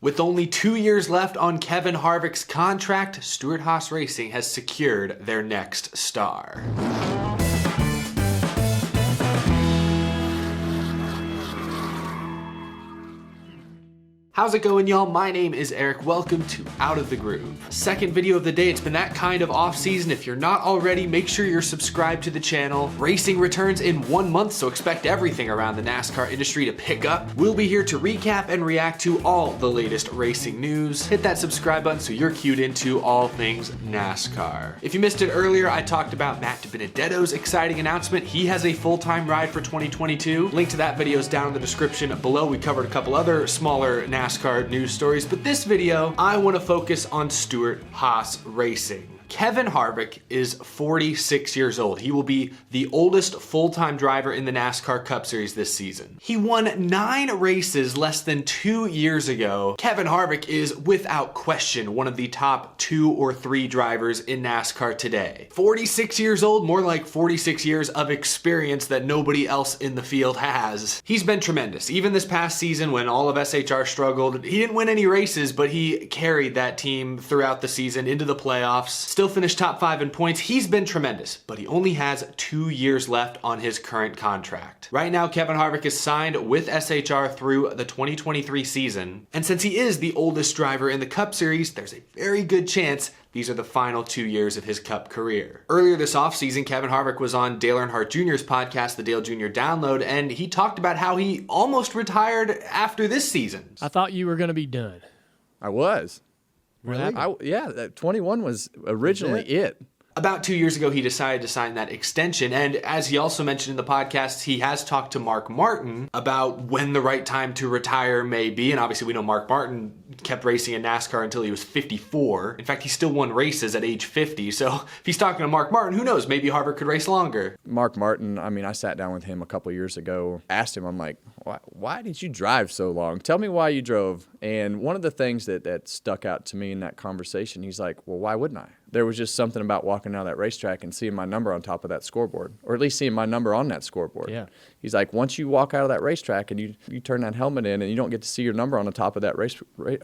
With only 2 years left on Kevin Harvick's contract, Stewart-Haas Racing has secured their next star. How's it going, y'all? My name is Eric. Welcome to Out of the Groove. Second video of the day. It's been that kind of off season. If you're not already, make sure you're subscribed to the channel. Racing returns in 1 month, so expect everything around the NASCAR industry to pick up. We'll be here to recap and react to all the latest racing news. Hit that subscribe button so you're cued into all things NASCAR. If you missed it earlier, I talked about Matt DiBenedetto's exciting announcement. He has a full-time ride for 2022. Link to that video is down in the description below. We covered a couple other smaller NASCAR news stories, but this video, I want to focus on Stewart-Haas Racing. Kevin Harvick is 46 years old. He will be the oldest full-time driver in the NASCAR Cup Series this season. He won 9 races less than 2 years ago. Kevin Harvick is without question one of the top 2 or 3 drivers in NASCAR today. 46 years old, more like 46 years of experience that nobody else in the field has. He's been tremendous. Even this past season when all of SHR struggled, he didn't win any races, but he carried that team throughout the season into the playoffs. Still finished top 5 in points. He's been tremendous, but he only has 2 years left on his current contract. Right now, Kevin Harvick is signed with SHR through the 2023 season. And since he is the oldest driver in the Cup Series, there's a very good chance these are the final 2 years of his Cup career. Earlier this offseason, Kevin Harvick was on Dale Earnhardt Jr.'s podcast, the Dale Jr. Download, and he talked about how he almost retired after this season. I thought you were going to be done. I was. Really? Yeah, 21 was originally it. About 2 years ago, he decided to sign that extension, and as he also mentioned in the podcast, he has talked to Mark Martin about when the right time to retire may be, and obviously we know Mark Martin kept racing in NASCAR until he was 54. In fact, he still won races at age 50, so if he's talking to Mark Martin, who knows, maybe Harvick could race longer. Mark Martin, I sat down with him a couple years ago, asked him, I'm like, why did you drive so long? Tell me why you drove. And one of the things that stuck out to me in that conversation, he's like, well, why wouldn't I? There was just something about walking out of that racetrack and seeing my number on top of that scoreboard, or at least seeing my number on that scoreboard. Yeah. He's like, once you walk out of that racetrack and you turn that helmet in and you don't get to see your number on the top of that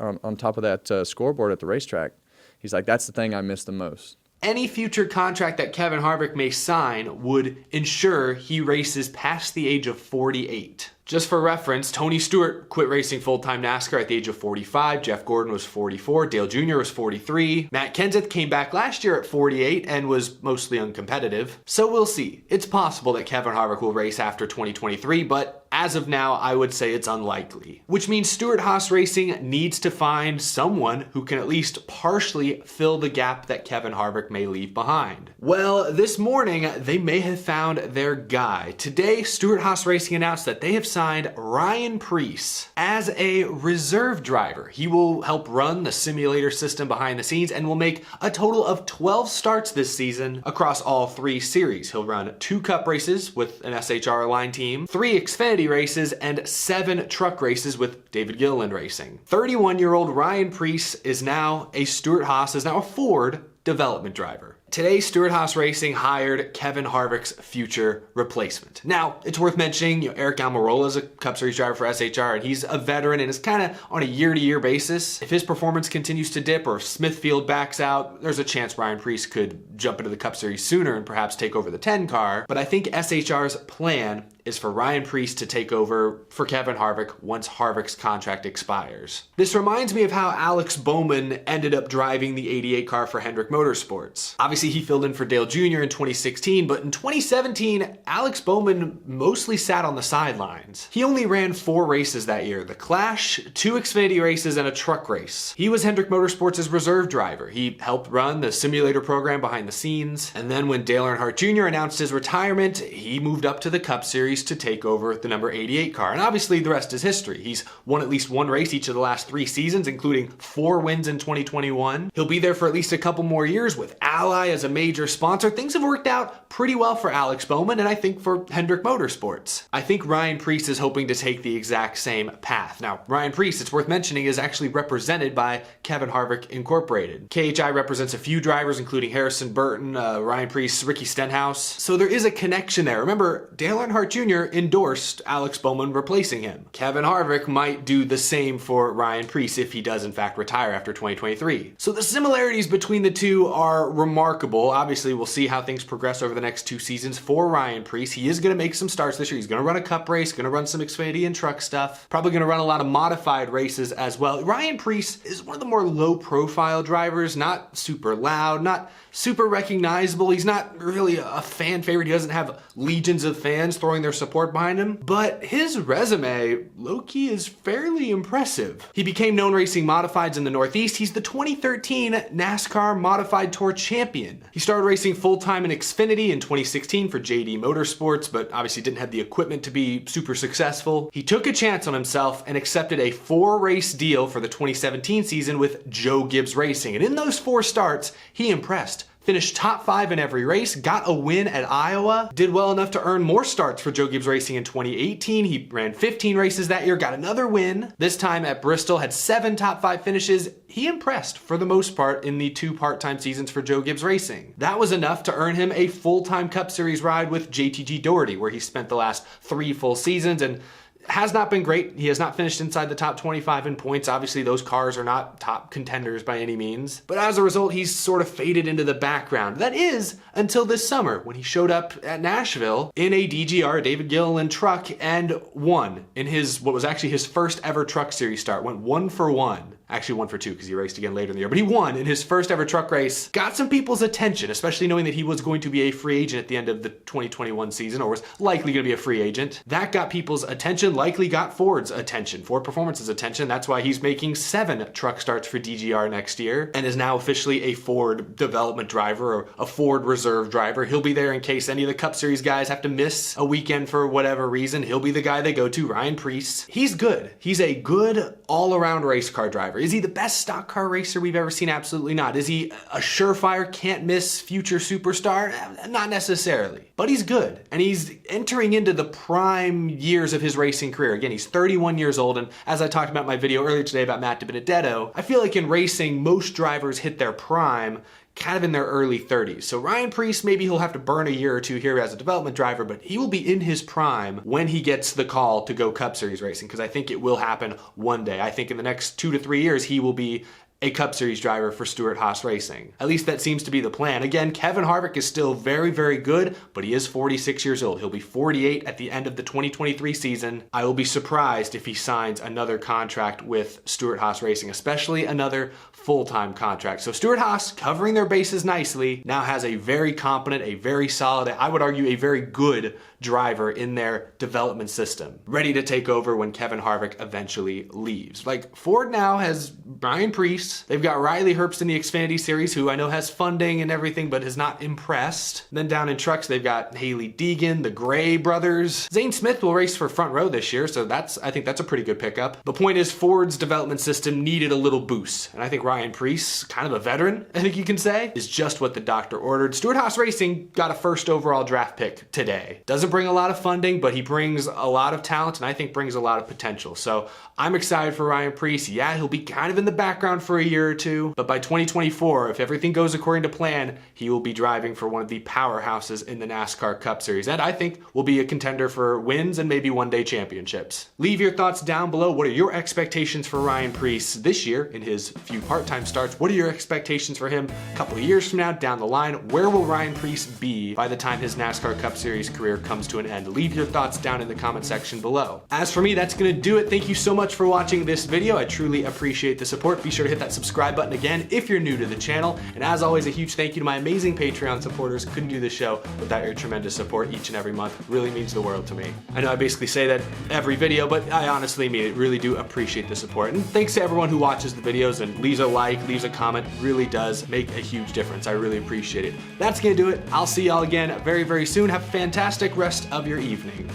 on top of that scoreboard at the racetrack, he's like, that's the thing I miss the most. Any future contract that Kevin Harvick may sign would ensure he races past the age of 48. Just for reference, Tony Stewart quit racing full-time NASCAR at the age of 45, Jeff Gordon was 44, Dale Jr. was 43, Matt Kenseth came back last year at 48 and was mostly uncompetitive. So we'll see. It's possible that Kevin Harvick will race after 2023, but as of now, I would say it's unlikely. Which means Stewart-Haas Racing needs to find someone who can at least partially fill the gap that Kevin Harvick may leave behind. Well, this morning, they may have found their guy. Today, Stewart-Haas Racing announced that they have signed Ryan Preece as a reserve driver. He will help run the simulator system behind the scenes and will make a total of 12 starts this season across all 3 series. He'll run 2 Cup races with an SHR aligned team, 3 Xfinity races, and 7 truck races with David Gilliland Racing. 31-year-old Ryan Preece is now a Ford development driver. Today, Stewart-Haas Racing hired Kevin Harvick's future replacement. Now, it's worth mentioning, Eric Almirola is a Cup Series driver for SHR, and he's a veteran and is kind of on a year-to-year basis. If his performance continues to dip or if Smithfield backs out, there's a chance Ryan Preece could jump into the Cup Series sooner and perhaps take over the 10 car. But I think SHR's plan is for Ryan Preece to take over for Kevin Harvick once Harvick's contract expires. This reminds me of how Alex Bowman ended up driving the 88 car for Hendrick Motorsports. Obviously, he filled in for Dale Jr. in 2016, but in 2017, Alex Bowman mostly sat on the sidelines. He only ran 4 races that year, the Clash, 2 Xfinity races, and a truck race. He was Hendrick Motorsports' reserve driver. He helped run the simulator program behind the scenes, and then when Dale Earnhardt Jr. announced his retirement, he moved up to the Cup Series to take over the number 88 car. And obviously the rest is history. He's won at least 1 race each of the last 3 seasons, including 4 wins in 2021. He'll be there for at least a couple more years with Ally as a major sponsor. Things have worked out pretty well for Alex Bowman and I think for Hendrick Motorsports. I think Ryan Preece is hoping to take the exact same path. Now, Ryan Preece, it's worth mentioning, is actually represented by Kevin Harvick Incorporated. KHI represents a few drivers, including Harrison Burton, Ryan Preece, Ricky Stenhouse. So there is a connection there. Remember, Dale Earnhardt Jr. Jr. endorsed Alex Bowman replacing him. Kevin Harvick might do the same for Ryan Preece if he does in fact retire after 2023. So the similarities between the two are remarkable. Obviously, we'll see how things progress over the next 2 seasons for Ryan Preece. He is going to make some starts this year. He's going to run a cup race, going to run some Xfinity and truck stuff, probably going to run a lot of modified races as well. Ryan Preece is one of the more low profile drivers, not super loud, not super recognizable. He's not really a fan favorite. He doesn't have legions of fans throwing their support behind him, but his resume, low-key, is fairly impressive. He became known racing modifieds in the Northeast. He's the 2013 NASCAR Modified Tour champion. He started racing full-time in Xfinity in 2016 for JD Motorsports, but obviously didn't have the equipment to be super successful. He took a chance on himself and accepted a 4-race deal for the 2017 season with Joe Gibbs Racing, and in those 4 starts, he impressed. Finished top 5 in every race, got a win at Iowa, did well enough to earn more starts for Joe Gibbs Racing in 2018. He ran 15 races that year, got another win. This time at Bristol, had 7 top 5 finishes. He impressed for the most part in the 2 part-time seasons for Joe Gibbs Racing. That was enough to earn him a full-time Cup Series ride with JTG Doherty, where he spent the last 3 full seasons and has not been great. He has not finished inside the top 25 in points. Obviously, those cars are not top contenders by any means. But as a result, he's sort of faded into the background. That is, until this summer, when he showed up at Nashville in a DGR, David Gilliland truck, and won in what was actually his first ever Truck Series start. Went 1 for 1. Actually 1 for 2 because he raced again later in the year, but he won in his first ever truck race. Got some people's attention, especially knowing that he was going to be a free agent at the end of the 2021 season, or was likely going to be a free agent. That got people's attention, likely got Ford's attention, Ford Performance's attention. That's why he's making 7 truck starts for DGR next year and is now officially a Ford development driver or a Ford reserve driver. He'll be there in case any of the Cup Series guys have to miss a weekend for whatever reason. He'll be the guy they go to, Ryan Preece. He's good. He's a good all-around race car driver. Is he the best stock car racer we've ever seen? Absolutely not. Is he a surefire, can't miss future superstar? Not necessarily. But he's good. And he's entering into the prime years of his racing career. Again, he's 31 years old. And as I talked about in my video earlier today about Matt DiBenedetto, I feel like in racing, most drivers hit their prime kind of in their early 30s. So Ryan Preece, maybe he'll have to burn a year or 2 here as a development driver, but he will be in his prime when he gets the call to go Cup Series racing, because I think it will happen one day. I think in the next 2 to 3 years, he will be a Cup Series driver for Stewart-Haas Racing. At least that seems to be the plan. Again, Kevin Harvick is still very, very good, but he is 46 years old. He'll be 48 at the end of the 2023 season. I will be surprised if he signs another contract with Stewart-Haas Racing, especially another full-time contract. So Stewart-Haas, covering their bases nicely, now has a very competent, a very solid, I would argue a very good driver in their development system, ready to take over when Kevin Harvick eventually leaves. Like, Ford now has Ryan Preece. They've got Riley Herbst in the Xfinity Series, who I know has funding and everything, but has not impressed. Then down in trucks, they've got Haley Deegan, the Gray brothers. Zane Smith will race for Front Row this year, so I think that's a pretty good pickup. The point is, Ford's development system needed a little boost, and I think Ryan Preece, kind of a veteran, I think you can say, is just what the doctor ordered. Stewart-Haas Racing got a first overall draft pick today. Doesn't bring a lot of funding, but he brings a lot of talent and I think brings a lot of potential. So I'm excited for Ryan Preece. Yeah, he'll be kind of in the background for a year or 2, but by 2024, if everything goes according to plan, he will be driving for one of the powerhouses in the NASCAR Cup Series, and I think will be a contender for wins and maybe one-day championships. Leave your thoughts down below. What are your expectations for Ryan Preece this year in his few part-time starts? What are your expectations for him a couple of years from now down the line? Where will Ryan Preece be by the time his NASCAR Cup Series career comes to an end? Leave your thoughts down in the comment section below. As for me, that's gonna do it. Thank you so much for watching this video. I truly appreciate the support. Be sure to hit that subscribe button again if you're new to the channel. And as always, a huge thank you to my amazing Patreon supporters. Couldn't do this show without your tremendous support each and every month. It really means the world to me. I know I basically say that every video, but I honestly mean it. Really do appreciate the support. And thanks to everyone who watches the videos and leaves a like, leaves a comment. It really does make a huge difference. I really appreciate it. That's gonna do it. I'll see y'all again very, very soon. Have a fantastic rest of your evening.